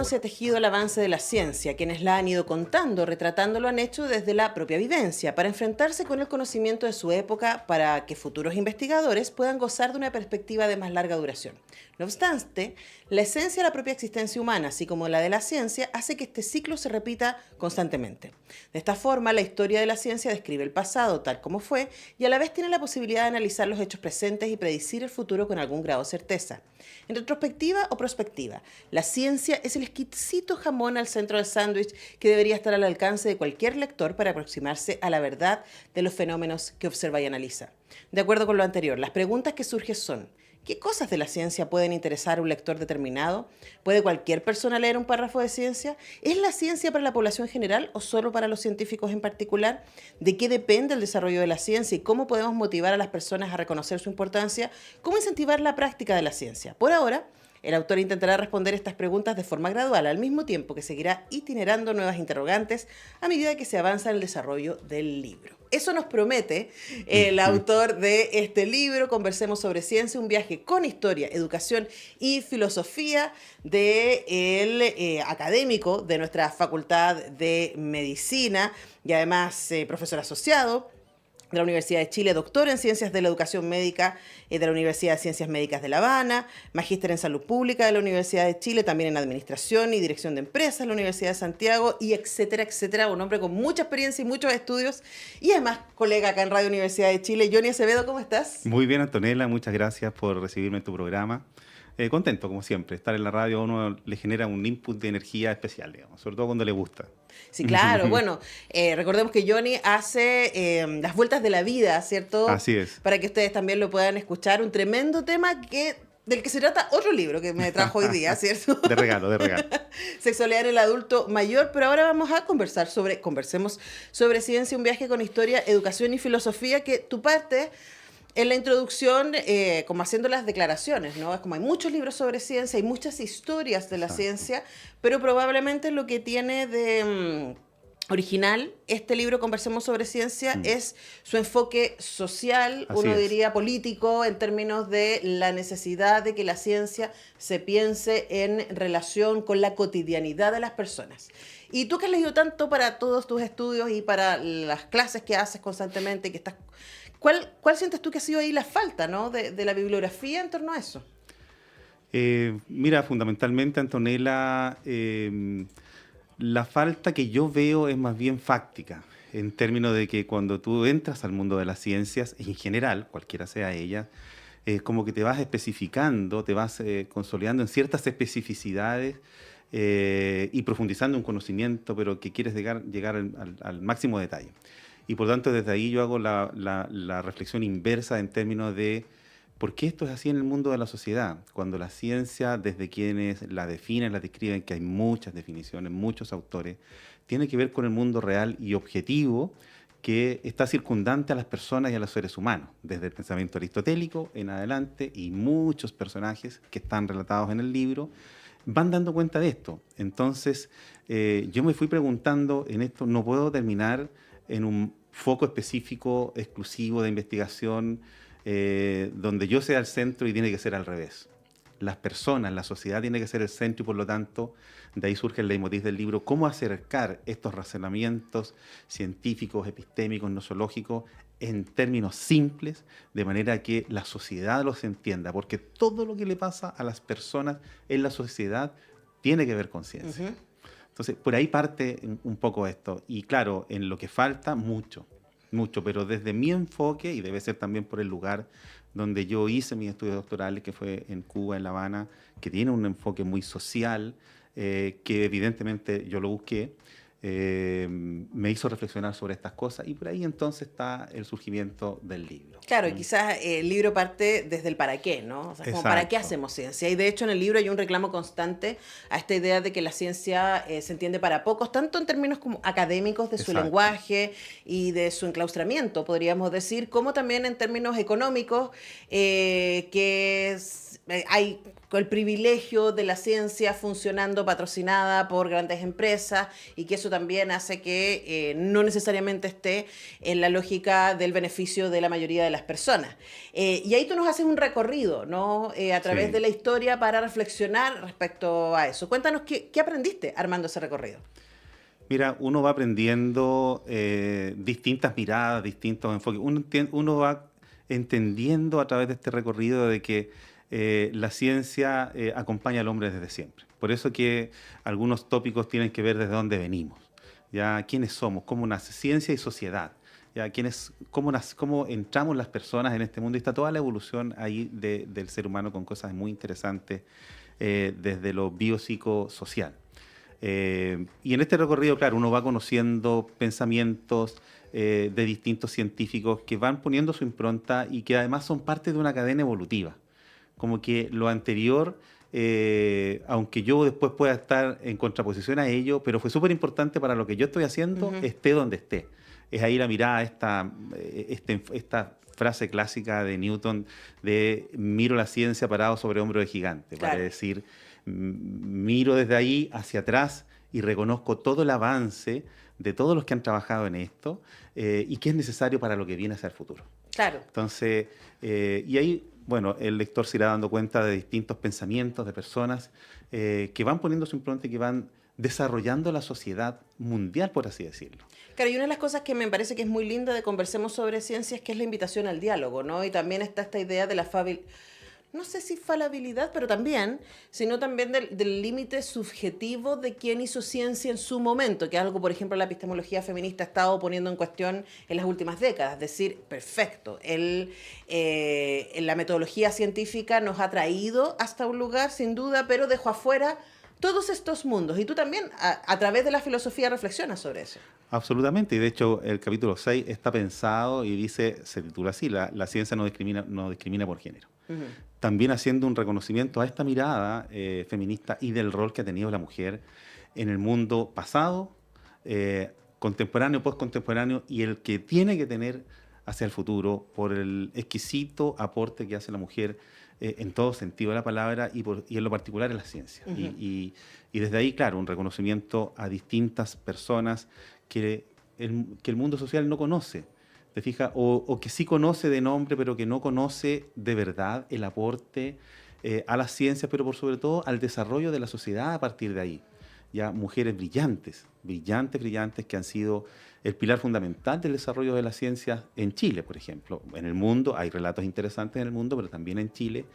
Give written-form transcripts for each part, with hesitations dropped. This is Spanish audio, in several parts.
Se ha tejido el avance de la ciencia. Quienes la han ido contando, retratando, lo han hecho desde la propia vivencia, para enfrentarse con el conocimiento de su época, para que futuros investigadores puedan gozar de una perspectiva de más larga duración. No obstante, la esencia de la propia existencia humana, así como la de la ciencia, hace que este ciclo se repita constantemente. De esta forma, la historia de la ciencia describe el pasado tal como fue y a la vez tiene la posibilidad de analizar los hechos presentes y predecir el futuro con algún grado de certeza. En retrospectiva o prospectiva, la ciencia es el exquisito jamón al centro del sándwich que debería estar al alcance de cualquier lector para aproximarse a la verdad de los fenómenos que observa y analiza. De acuerdo con lo anterior, las preguntas que surgen son: ¿qué cosas de la ciencia pueden interesar a un lector determinado? ¿Puede cualquier persona leer un párrafo de ciencia? ¿Es la ciencia para la población general o solo para los científicos en particular? ¿De qué depende el desarrollo de la ciencia y cómo podemos motivar a las personas a reconocer su importancia? ¿Cómo incentivar la práctica de la ciencia? Por ahora, el autor intentará responder estas preguntas de forma gradual, al mismo tiempo que seguirá itinerando nuevas interrogantes a medida que se avanza en el desarrollo del libro. Eso nos promete el autor de este libro. Conversemos sobre ciencia, un viaje con historia, educación y filosofía del académico de nuestra Facultad de Medicina y además profesor asociado de la Universidad de Chile, doctor en Ciencias de la Educación Médica de la Universidad de Ciencias Médicas de La Habana, magíster en Salud Pública de la Universidad de Chile, también en Administración y Dirección de Empresas de la Universidad de Santiago, y etcétera, etcétera. Un hombre con mucha experiencia y muchos estudios, y además colega acá en Radio Universidad de Chile. Johnny Acevedo, ¿cómo estás? Muy bien, Antonella, muchas gracias por recibirme en tu programa. Contento, como siempre. Estar en la radio a uno le genera un input de energía especial, digamos, sobre todo cuando le gusta. Sí, claro. Bueno, recordemos que Johnny hace las vueltas de la vida, ¿cierto? Así es. Para que ustedes también lo puedan escuchar. Un tremendo tema del que se trata otro libro que me trajo hoy día, ¿cierto? De regalo, de regalo. Sexualidad en el adulto mayor, pero ahora vamos a conversemos sobre ciencia, un viaje con historia, educación y filosofía, que tu parte en la introducción, como haciendo las declaraciones, ¿no? Es como hay muchos libros sobre ciencia, hay muchas historias de la Exacto. ciencia, pero probablemente lo que tiene de original este libro, Conversemos sobre Ciencia, es su enfoque social, Así uno es. diría político, en términos de la necesidad de que la ciencia se piense en relación con la cotidianidad de las personas. Y tú que has leído tanto para todos tus estudios y para las clases que haces constantemente, que estás, ¿cuál sientes tú que ha sido ahí la falta, ¿no? de la bibliografía en torno a eso? Mira, fundamentalmente, Antonella, la falta que yo veo es más bien fáctica, en términos de que cuando tú entras al mundo de las ciencias, en general, cualquiera sea ella, como que te vas especificando, te vas consolidando en ciertas especificidades y profundizando un conocimiento, pero que quieres llegar al máximo detalle. Y por tanto, desde ahí yo hago la reflexión inversa en términos de por qué esto es así en el mundo de la sociedad, cuando la ciencia, desde quienes la definen, la describen, que hay muchas definiciones, muchos autores, tiene que ver con el mundo real y objetivo que está circundante a las personas y a los seres humanos, desde el pensamiento aristotélico en adelante, y muchos personajes que están relatados en el libro van dando cuenta de esto. Entonces, yo me fui preguntando en esto, no puedo terminar en un foco específico, exclusivo de investigación, donde yo sea el centro y tiene que ser al revés. Las personas, la sociedad tiene que ser el centro y por lo tanto, de ahí surge el leitmotiv del libro, cómo acercar estos razonamientos científicos, epistémicos, nosológicos, en términos simples, de manera que la sociedad los entienda, porque todo lo que le pasa a las personas en la sociedad tiene que ver con ciencia. Ujú. Entonces, por ahí parte un poco esto. Y claro, en lo que falta, mucho, mucho, pero desde mi enfoque, y debe ser también por el lugar donde yo hice mis estudios doctorales, que fue en Cuba, en La Habana, que tiene un enfoque muy social, que evidentemente yo lo busqué, me hizo reflexionar sobre estas cosas, y por ahí entonces está el surgimiento del libro. Claro, y quizás el libro parte desde el para qué, ¿no? O sea, como para qué Exacto, hacemos ciencia. Y de hecho en el libro hay un reclamo constante a esta idea de que la ciencia se entiende para pocos, tanto en términos como académicos de su exacto. lenguaje y de su enclaustramiento, podríamos decir, como también en términos económicos, hay con el privilegio de la ciencia funcionando patrocinada por grandes empresas y que eso también hace que no necesariamente esté en la lógica del beneficio de la mayoría de las personas. Y ahí tú nos haces un recorrido, ¿no? A través de la historia para reflexionar respecto a eso. Cuéntanos qué aprendiste armando ese recorrido. Mira, uno va aprendiendo distintas miradas, distintos enfoques. Uno va entendiendo a través de este recorrido de que la ciencia acompaña al hombre desde siempre. Por eso que algunos tópicos tienen que ver desde dónde venimos, ya quiénes somos, cómo nace ciencia y sociedad, ya cómo entramos las personas en este mundo. Y está toda la evolución ahí del ser humano con cosas muy interesantes desde lo biopsicosocial. Y en este recorrido, claro, uno va conociendo pensamientos de distintos científicos que van poniendo su impronta y que además son parte de una cadena evolutiva. Como que lo anterior, aunque yo después pueda estar en contraposición a ello, pero fue súper importante para lo que yo estoy haciendo, esté donde esté. Es ahí la mirada, esta frase clásica de Newton de miro la ciencia parado sobre hombro de gigante, claro. Para decir, miro desde ahí hacia atrás y reconozco todo el avance de todos los que han trabajado en esto y que es necesario para lo que viene hacia el futuro. Claro. Entonces, y ahí, bueno, el lector se irá dando cuenta de distintos pensamientos de personas que van poniendo su impronta y que van desarrollando la sociedad mundial, por así decirlo. Claro, y una de las cosas que me parece que es muy linda de Conversemos sobre Ciencia es que es la invitación al diálogo, ¿no? Y también está esta idea de la no sé si falabilidad, pero también, sino también del límite subjetivo de quién hizo ciencia en su momento, que es algo, por ejemplo, la epistemología feminista ha estado poniendo en cuestión en las últimas décadas. Es decir, perfecto, la metodología científica nos ha traído hasta un lugar, sin duda, pero dejó afuera todos estos mundos. Y tú también, a través de la filosofía, reflexionas sobre eso. Absolutamente, y de hecho el capítulo 6 está pensado y dice, se titula así, la ciencia no discrimina por género. También haciendo un reconocimiento a esta mirada feminista y del rol que ha tenido la mujer en el mundo pasado, contemporáneo, postcontemporáneo, y el que tiene que tener hacia el futuro por el exquisito aporte que hace la mujer en todo sentido de la palabra y en lo particular en la ciencia. Y desde ahí, claro, un reconocimiento a distintas personas que el mundo social no conoce, ¿te fijas? O que sí conoce de nombre, pero que no conoce de verdad el aporte a las ciencias, pero por sobre todo al desarrollo de la sociedad a partir de ahí. Ya mujeres brillantes que han sido el pilar fundamental del desarrollo de la ciencia en Chile, por ejemplo. En el mundo, hay relatos interesantes en el mundo, pero también en Chile,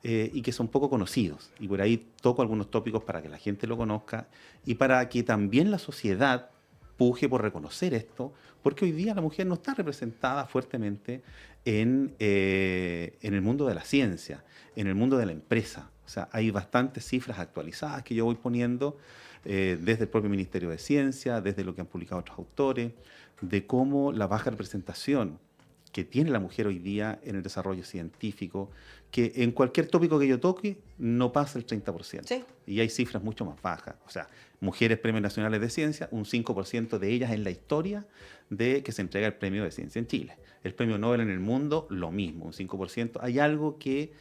y que son poco conocidos. Y por ahí toco algunos tópicos para que la gente lo conozca y para que también la sociedad puje por reconocer esto, porque hoy día la mujer no está representada fuertemente en el mundo de la ciencia, en el mundo de la empresa. O sea, hay bastantes cifras actualizadas que yo voy poniendo desde el propio Ministerio de Ciencia, desde lo que han publicado otros autores, de cómo la baja representación que tiene la mujer hoy día en el desarrollo científico, que en cualquier tópico que yo toque no pasa el 30%. Sí. Y hay cifras mucho más bajas. O sea, mujeres premios nacionales de ciencia, un 5% de ellas en la historia de que se entrega el premio de ciencia en Chile. El premio Nobel en el mundo, lo mismo, un 5%. Hay algo que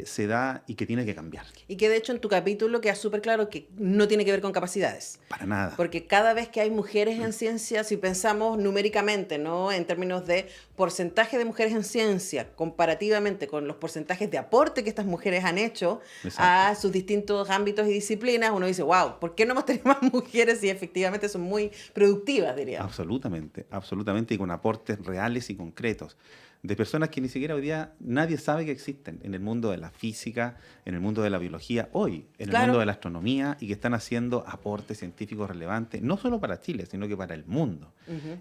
se da y que tiene que cambiar. Y que de hecho en tu capítulo queda súper claro que no tiene que ver con capacidades. Para nada. Porque cada vez que hay mujeres en ciencia, si pensamos numéricamente, ¿no? En términos de porcentaje de mujeres en ciencia, comparativamente con los porcentajes de aporte que estas mujeres han hecho a sus distintos ámbitos y disciplinas, uno dice, wow, ¿por qué no hemos tenido más mujeres si efectivamente son muy productivas, diría? Absolutamente, absolutamente, y con aportes reales y concretos de personas que ni siquiera hoy día nadie sabe que existen en el mundo de la física, en el mundo de la biología, hoy, en el mundo de la astronomía, y que están haciendo aportes científicos relevantes, no solo para Chile, sino que para el mundo.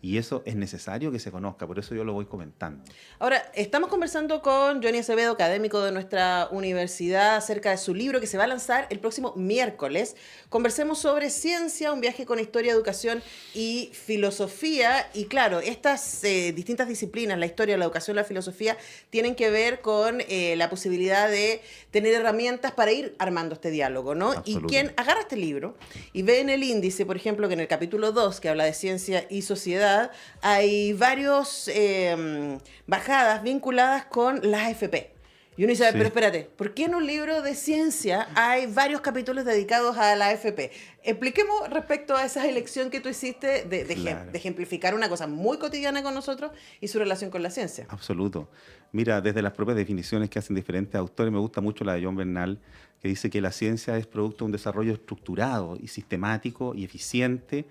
Y eso es necesario que se conozca, por eso yo lo voy comentando. Ahora, estamos conversando con Johnny Acevedo, académico de nuestra universidad, acerca de su libro que se va a lanzar el próximo miércoles. Conversemos sobre ciencia, un viaje con historia, educación y filosofía. Y claro, estas distintas disciplinas, la historia, la educación, la filosofía, tienen que ver con la posibilidad de tener herramientas para ir armando este diálogo, ¿no? Y quien agarra este libro y ve en el índice, por ejemplo, que en el capítulo 2, que habla de ciencia y sociedad, hay varios bajadas vinculadas con las AFP. Y uno dice, pero Sí, espérate, ¿por qué en un libro de ciencia hay varios capítulos dedicados a la AFP? Expliquemos respecto a esa elección que tú hiciste de claro. ejemplificar una cosa muy cotidiana con nosotros y su relación con la ciencia. Absoluto. Mira, desde las propias definiciones que hacen diferentes autores, me gusta mucho la de John Bernal, que dice que la ciencia es producto de un desarrollo estructurado y sistemático y eficiente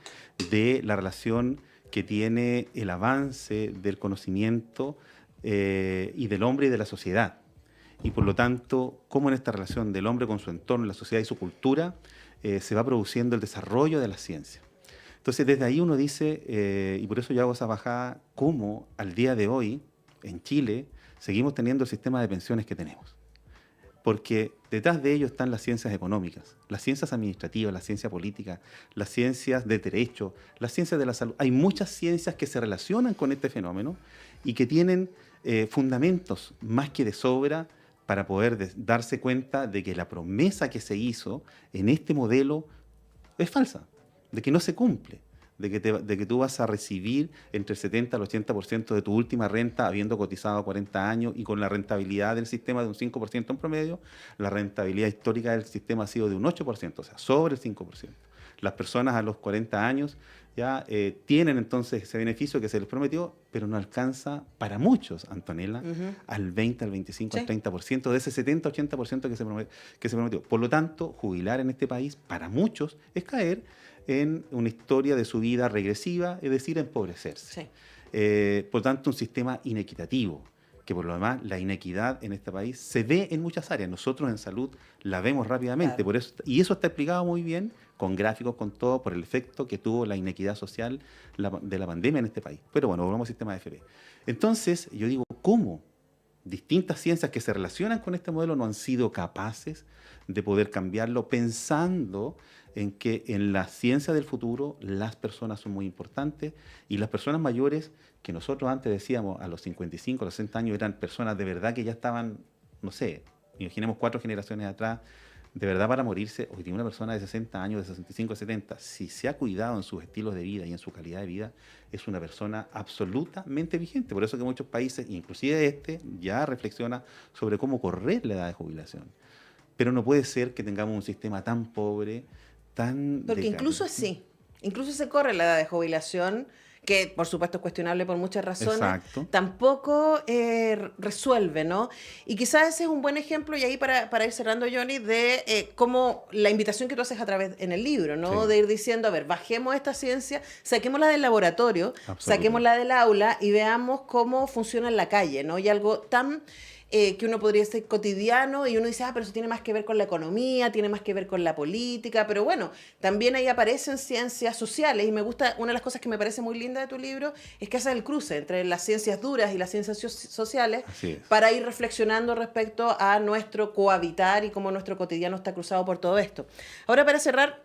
de la relación que tiene el avance del conocimiento y del hombre y de la sociedad. Y por lo tanto, cómo en esta relación del hombre con su entorno, la sociedad y su cultura, se va produciendo el desarrollo de la ciencia. Entonces, desde ahí uno dice, y por eso yo hago esa bajada, cómo al día de hoy, en Chile, seguimos teniendo el sistema de pensiones que tenemos. Porque detrás de ello están las ciencias económicas, las ciencias administrativas, la ciencia política, las ciencias de derecho, las ciencias de la salud. Hay muchas ciencias que se relacionan con este fenómeno y que tienen fundamentos más que de sobra para poder darse cuenta de que la promesa que se hizo en este modelo es falsa, de que no se cumple, de que tú vas a recibir entre el 70 al 80% de tu última renta habiendo cotizado 40 años y con la rentabilidad del sistema de un 5% en promedio, la rentabilidad histórica del sistema ha sido de un 8%, o sea, sobre el 5%. Las personas a los 40 años ya tienen entonces ese beneficio que se les prometió, pero no alcanza para muchos, Antonella, Ujú. al 20, al 25, al Sí. 30% de ese 70-80% que se prometió. Por lo tanto, jubilar en este país para muchos es caer en una historia de su vida regresiva, es decir, empobrecerse. Sí. Por tanto, un sistema inequitativo, que por lo demás la inequidad en este país se ve en muchas áreas. Nosotros en salud la vemos rápidamente, Claro. por eso, y eso está explicado muy bien, con gráficos, con todo, por el efecto que tuvo la inequidad social de la pandemia en este país. Pero bueno, volvamos al sistema de AFP. Entonces, yo digo, ¿cómo distintas ciencias que se relacionan con este modelo no han sido capaces de poder cambiarlo pensando en que en la ciencia del futuro las personas son muy importantes y las personas mayores, que nosotros antes decíamos a los 55, a los 60 años eran personas de verdad que ya estaban, no sé, imaginemos 4 generaciones atrás, de verdad para morirse, hoy tiene una persona de 60 años, de 65, 70, si se ha cuidado en sus estilos de vida y en su calidad de vida, es una persona absolutamente vigente. Por eso que muchos países, inclusive este, ya reflexiona sobre cómo correr la edad de jubilación. Pero no puede ser que tengamos un sistema tan pobre, tan Porque decaído. incluso se corre la edad de jubilación, que por supuesto es cuestionable por muchas razones, Exacto. tampoco resuelve, ¿no? Y quizás ese es un buen ejemplo, y ahí para ir cerrando, Johnny, de cómo la invitación que tú haces a través en el libro, ¿no? Sí, De ir diciendo, a ver, bajemos esta ciencia, saquémosla del laboratorio, absoluto. saquémosla del aula y veamos cómo funciona en la calle, ¿no? Y algo tan que uno podría ser cotidiano y uno dice, pero eso tiene más que ver con la economía, tiene más que ver con la política, pero bueno, también ahí aparecen ciencias sociales y me gusta, una de las cosas que me parece muy linda de tu libro es que hace el cruce entre las ciencias duras y las ciencias sociales Así es. para ir reflexionando respecto a nuestro cohabitar y cómo nuestro cotidiano está cruzado por todo esto. Ahora para cerrar,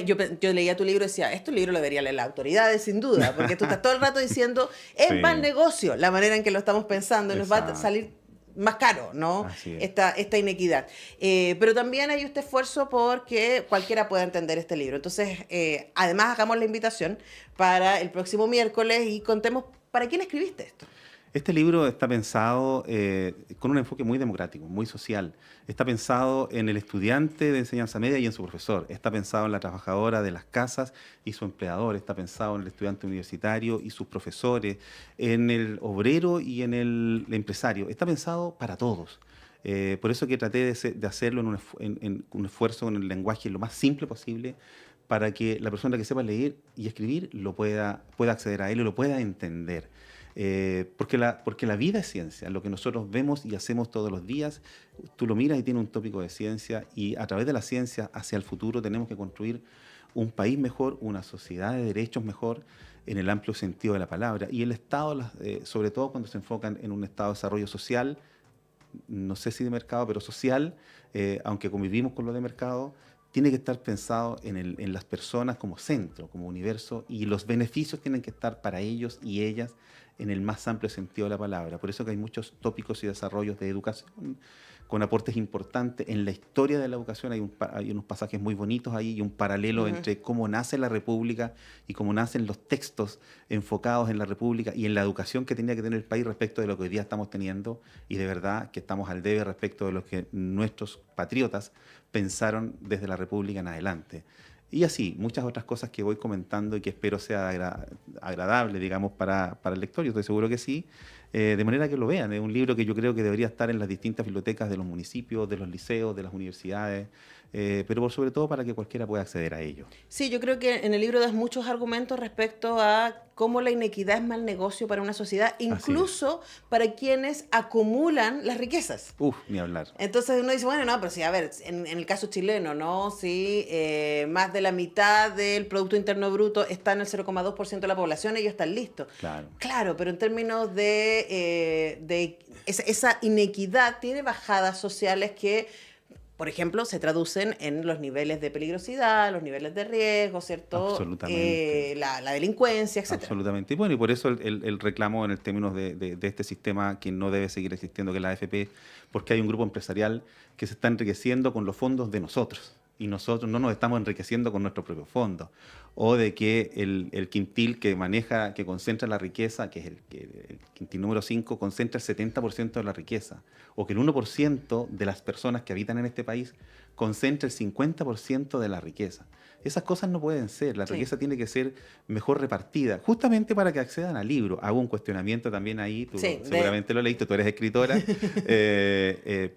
yo leía tu libro y decía, este libro lo debería leer las autoridades, sin duda, porque tú estás todo el rato diciendo, es mal Sí, negocio la manera en que lo estamos pensando y nos va a exacto. salir más caro, ¿no? Así es. Esta inequidad. Pero también hay este esfuerzo porque cualquiera pueda entender este libro. Entonces, además, hagamos la invitación para el próximo miércoles y contemos para quién escribiste esto. Este libro está pensado con un enfoque muy democrático, muy social. Está pensado en el estudiante de enseñanza media y en su profesor. Está pensado en la trabajadora de las casas y su empleador. Está pensado en el estudiante universitario y sus profesores, en el obrero y en el empresario. Está pensado para todos. Por eso que traté de hacerlo en un esfuerzo con el lenguaje lo más simple posible para que la persona que sepa leer y escribir pueda acceder a él y lo pueda entender. Porque la vida es ciencia, lo que nosotros vemos y hacemos todos los días, tú lo miras y tiene un tópico de ciencia y a través de la ciencia hacia el futuro tenemos que construir un país mejor, una sociedad de derechos mejor en el amplio sentido de la palabra. Y el Estado, sobre todo cuando se enfocan en un Estado de desarrollo social, no sé si de mercado, pero social, aunque convivimos con lo de mercado, tiene que estar pensado en las personas como centro, como universo, y los beneficios tienen que estar para ellos y ellas en el más amplio sentido de la palabra. Por eso que hay muchos tópicos y desarrollos de educación, con aportes importantes en la historia de la educación. Hay unos pasajes muy bonitos ahí y un paralelo entre cómo nace la República y cómo nacen los textos enfocados en la República y en la educación que tenía que tener el país respecto de lo que hoy día estamos teniendo, y de verdad que estamos al debe respecto de lo que nuestros patriotas pensaron desde la República en adelante. Y así, muchas otras cosas que voy comentando y que espero sea agradable, digamos, para el lector. Yo estoy seguro que sí, de manera que lo vean. Es un libro que yo creo que debería estar en las distintas bibliotecas de los municipios, de los liceos, de las universidades, pero por sobre todo para que cualquiera pueda acceder a ello. Sí, yo creo que en el libro das muchos argumentos respecto a cómo la inequidad es mal negocio para una sociedad, incluso para quienes acumulan las riquezas. Ni hablar. Entonces uno dice, bueno, no, pero sí, a ver, en el caso chileno, ¿no? Sí, más de la mitad del Producto Interno Bruto está en el 0,2% de la población, ellos están listos. Claro, pero en términos de esa inequidad tiene bajadas sociales que, por ejemplo, se traducen en los niveles de peligrosidad, los niveles de riesgo, ¿cierto? Absolutamente. La delincuencia, etc. Absolutamente. Y bueno, y por eso el reclamo en el términos de este sistema que no debe seguir existiendo, que es la AFP, porque hay un grupo empresarial que se está enriqueciendo con los fondos de nosotros. Y nosotros no nos estamos enriqueciendo con nuestros propios fondos. O de que el quintil que maneja, que concentra la riqueza, que es el quintil número 5, concentra el 70% de la riqueza. O que el 1% de las personas que habitan en este país concentra el 50% de la riqueza. Esas cosas no pueden ser. La riqueza tiene que ser mejor repartida, justamente para que accedan al libro. Hago un cuestionamiento también ahí, tú seguramente lo leíste, tú eres escritora,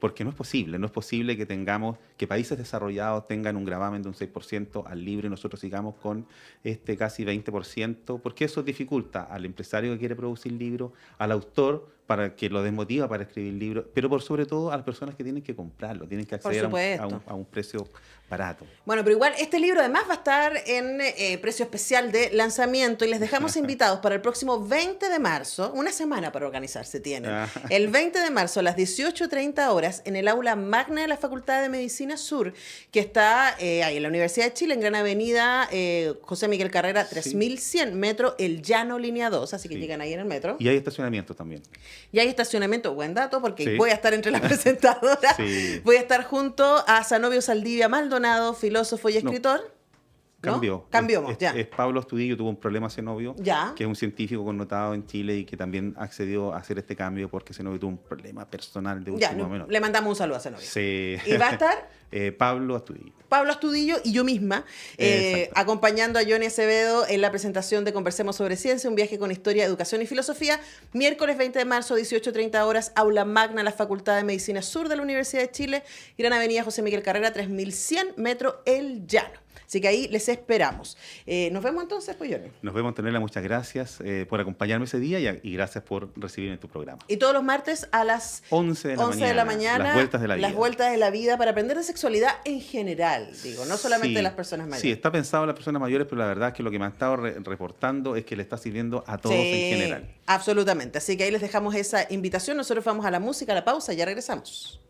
porque no es posible que países desarrollados tengan un gravamen de un 6% al libro y nosotros sigamos con este casi 20%, porque eso dificulta al empresario que quiere producir libros, al autor para que lo desmotiva para escribir libros, pero por sobre todo a las personas que tienen que comprarlo, tienen que acceder a un precio barato. Bueno, pero igual este libro además va a estar en precio especial de lanzamiento y les dejamos invitados para el próximo 20 de marzo, una semana para organizarse tienen, el 20 de marzo a las 18:30 horas en el aula magna de la Facultad de Medicina Sur, que está ahí en la Universidad de Chile, en Gran Avenida José Miguel Carrera 3100, metro El Llano, línea 2, así que llegan ahí en el metro. Y hay estacionamiento también. Y hay estacionamiento, buen dato, porque voy a estar entre las presentadoras. Voy a estar junto a Zenobio Saldivia Maldonado, filósofo y escritor. Cambió. Cambiamos, ya. Es Pablo Astudillo, tuvo un problema Zenobio, que es un científico connotado en Chile y que también accedió a hacer este cambio porque Zenobio tuvo un problema personal de último momento. Le mandamos un saludo a Zenobio. Sí. ¿Y va a estar? Pablo Astudillo. Pablo Astudillo y yo misma, acompañando a Johnny Acevedo en la presentación de Conversemos sobre Ciencia, un viaje con historia, educación y filosofía, miércoles 20 de marzo, 18:30 horas, aula magna, la Facultad de Medicina Sur de la Universidad de Chile, Gran Avenida José Miguel Carrera, 3100, metro El Llano. Así que ahí les esperamos. Nos vemos entonces, pues, Johnny. Nos vemos, Antonella. Muchas gracias por acompañarme ese día y gracias por recibirme en tu programa. Y todos los martes a las 11 de la mañana. Las vueltas de la vida. Las vueltas de la vida para aprender de sexualidad en general, digo, no solamente de las personas mayores. Sí, está pensado en las personas mayores, pero la verdad es que lo que me han estado reportando es que le está sirviendo a todos en general. Absolutamente. Así que ahí les dejamos esa invitación. Nosotros vamos a la música, a la pausa y ya regresamos.